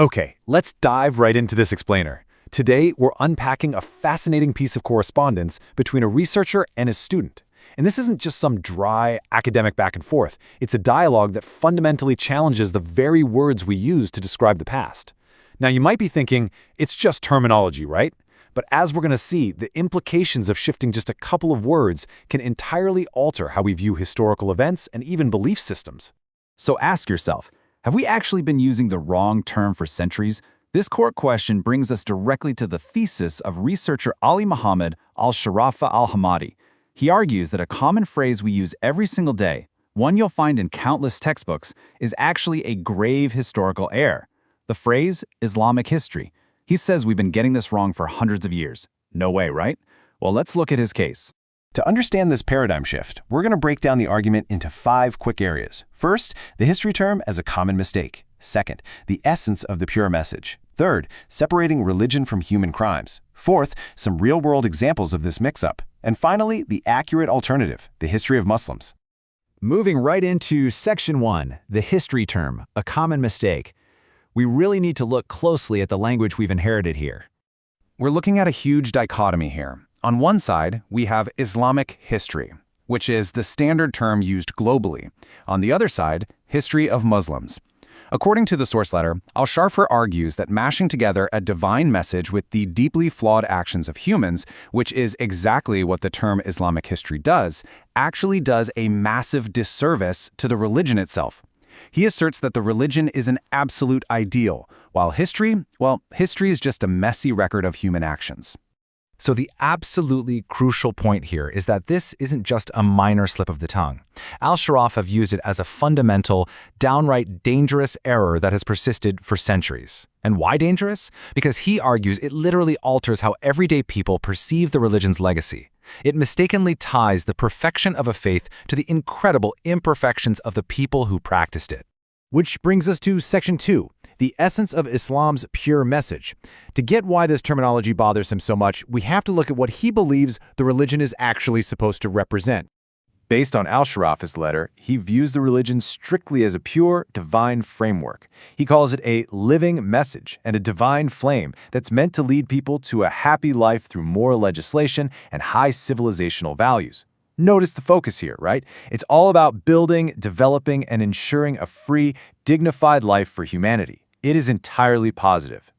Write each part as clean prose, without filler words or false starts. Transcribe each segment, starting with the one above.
Okay, let's dive right into this explainer. Today, we're unpacking a fascinating piece of correspondence between a researcher and his student. And this isn't just some dry, academic back and forth. It's a dialogue that fundamentally challenges the very words we use to describe the past. Now, you might be thinking, it's just terminology, right? But as we're going to see, the implications of shifting just a couple of words can entirely alter how we view historical events and even belief systems. So ask yourself, have we actually been using the wrong term for centuries? This core question brings us directly to the thesis of researcher Ali Mohammed Al-Shurafa Al-Hammadi. He argues that a common phrase we use every single day, one you'll find in countless textbooks, is actually a grave historical error. The phrase, Islamic history. He says we've been getting this wrong for hundreds of years. No way, right? Well, let's look at his case. To understand this paradigm shift, we're going to break down the argument into 5 quick areas. First, the history term as a common mistake. Second, the essence of the pure message. Third, separating religion from human crimes. Fourth, some real-world examples of this mix-up. And finally, the accurate alternative, the history of Muslims. Moving right into Section 1, the history term, a common mistake. We really need to look closely at the language we've inherited here. We're looking at a huge dichotomy here. On one side, we have Islamic history, which is the standard term used globally. On the other side, history of Muslims. According to the source letter, Al-Shurafa argues that mashing together a divine message with the deeply flawed actions of humans, which is exactly what the term Islamic history does, actually does a massive disservice to the religion itself. He asserts that the religion is an absolute ideal, while history, well, history is just a messy record of human actions. So the absolutely crucial point here is that this isn't just a minor slip of the tongue. Al-Shurafa views it as a fundamental, downright dangerous error that has persisted for centuries. And why dangerous? Because he argues it literally alters how everyday people perceive the religion's legacy. It mistakenly ties the perfection of a faith to the incredible imperfections of the people who practiced it. Which brings us to Section 2, the essence of Islam's pure message. To get why this terminology bothers him so much, we have to look at what he believes the religion is actually supposed to represent. Based on Al-Shurafa's letter, he views the religion strictly as a pure, divine framework. He calls it a living message and a divine flame that's meant to lead people to a happy life through moral legislation and high civilizational values. Notice the focus here, right? It's all about building, developing, and ensuring a free, dignified life for humanity. It is entirely positive.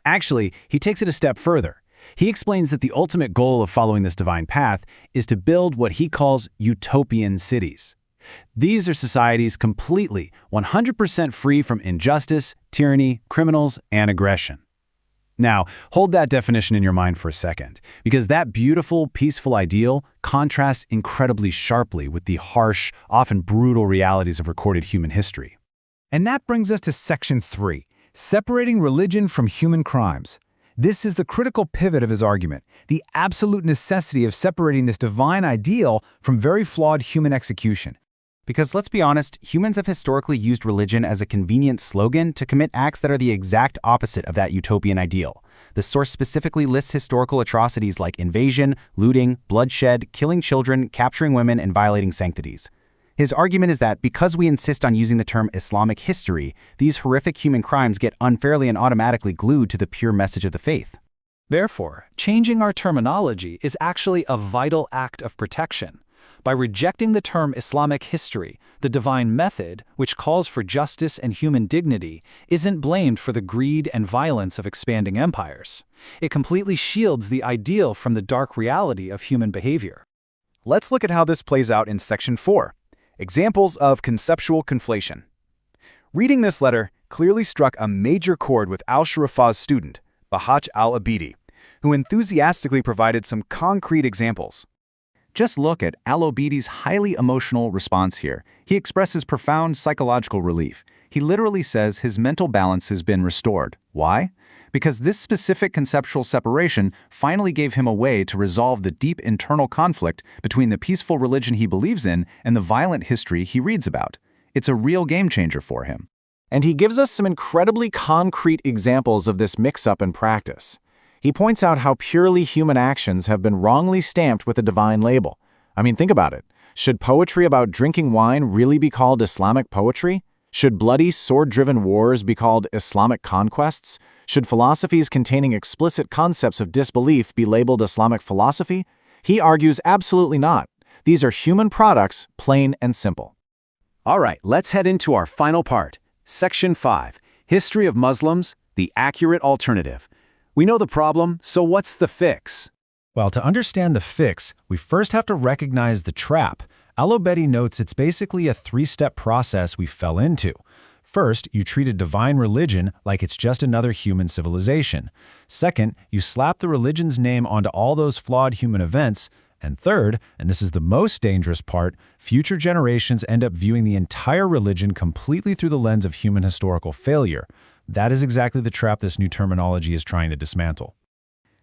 Actually, he takes it a step further. He explains that the ultimate goal of following this divine path is to build what he calls utopian cities. These are societies completely, 100% free from injustice, tyranny, criminals, and aggression. Now, hold that definition in your mind for a second, because that beautiful, peaceful ideal contrasts incredibly sharply with the harsh, often brutal realities of recorded human history. And that brings us to Section 3, separating religion from human crimes. This is the critical pivot of his argument, the absolute necessity of separating this divine ideal from very flawed human execution. Because let's be honest, humans have historically used religion as a convenient slogan to commit acts that are the exact opposite of that utopian ideal. The source specifically lists historical atrocities like invasion, looting, bloodshed, killing children, capturing women, and violating sanctities. His argument is that because we insist on using the term Islamic history, these horrific human crimes get unfairly and automatically glued to the pure message of the faith. Therefore, changing our terminology is actually a vital act of protection. By rejecting the term Islamic history, the divine method, which calls for justice and human dignity, isn't blamed for the greed and violence of expanding empires. It completely shields the ideal from the dark reality of human behavior. Let's look at how this plays out in Section 4, examples of conceptual conflation. Reading this letter clearly struck a major chord with Al-Shurafa's student, Bahgat Al-Obaidi, who enthusiastically provided some concrete examples. Just look at Al-Obaidi's highly emotional response here. He expresses profound psychological relief. He literally says his mental balance has been restored. Why? Because this specific conceptual separation finally gave him a way to resolve the deep internal conflict between the peaceful religion he believes in and the violent history he reads about. It's a real game changer for him. And he gives us some incredibly concrete examples of this mix-up in practice. He points out how purely human actions have been wrongly stamped with a divine label. I mean, think about it. Should poetry about drinking wine really be called Islamic poetry? Should bloody, sword-driven wars be called Islamic conquests? Should philosophies containing explicit concepts of disbelief be labeled Islamic philosophy? He argues absolutely not. These are human products, plain and simple. All right, let's head into our final part. Section 5, History of Muslims, the Accurate Alternative. We know the problem, so what's the fix? Well, to understand the fix, we first have to recognize the trap. Al-Obaidi notes it's basically a three-step process we fell into. First, you treat a divine religion like it's just another human civilization. Second, you slap the religion's name onto all those flawed human events. And third, and this is the most dangerous part, future generations end up viewing the entire religion completely through the lens of human historical failure. That is exactly the trap this new terminology is trying to dismantle.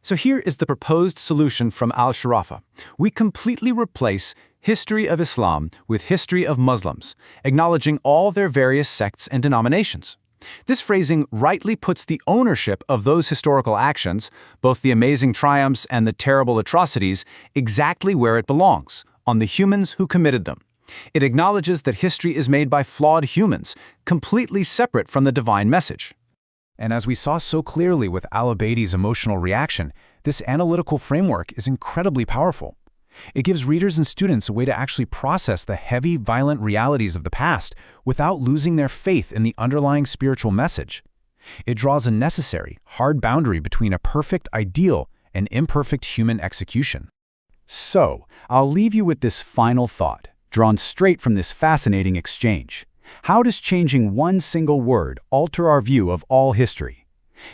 So here is the proposed solution from Al-Shurafa. We completely replace history of Islam with history of Muslims, acknowledging all their various sects and denominations. This phrasing rightly puts the ownership of those historical actions, both the amazing triumphs and the terrible atrocities, exactly where it belongs, on the humans who committed them. It acknowledges that history is made by flawed humans, completely separate from the divine message. And as we saw so clearly with Al-Obaidi's emotional reaction, this analytical framework is incredibly powerful. It gives readers and students a way to actually process the heavy, violent realities of the past without losing their faith in the underlying spiritual message. It draws a necessary, hard boundary between a perfect ideal and imperfect human execution. So, I'll leave you with this final thought, drawn straight from this fascinating exchange. How does changing one single word alter our view of all history?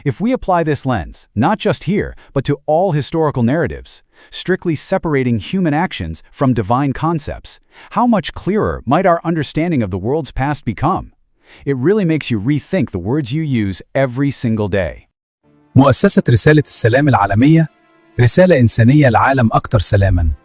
If we apply this lens, not just here, but to all historical narratives, strictly separating human actions from divine concepts, how much clearer might our understanding of the world's past become? It really makes you rethink the words you use every single day. مؤسسة رسالة السلام العالمية، رسالة إنسانية لعالم أكثر سلاماً.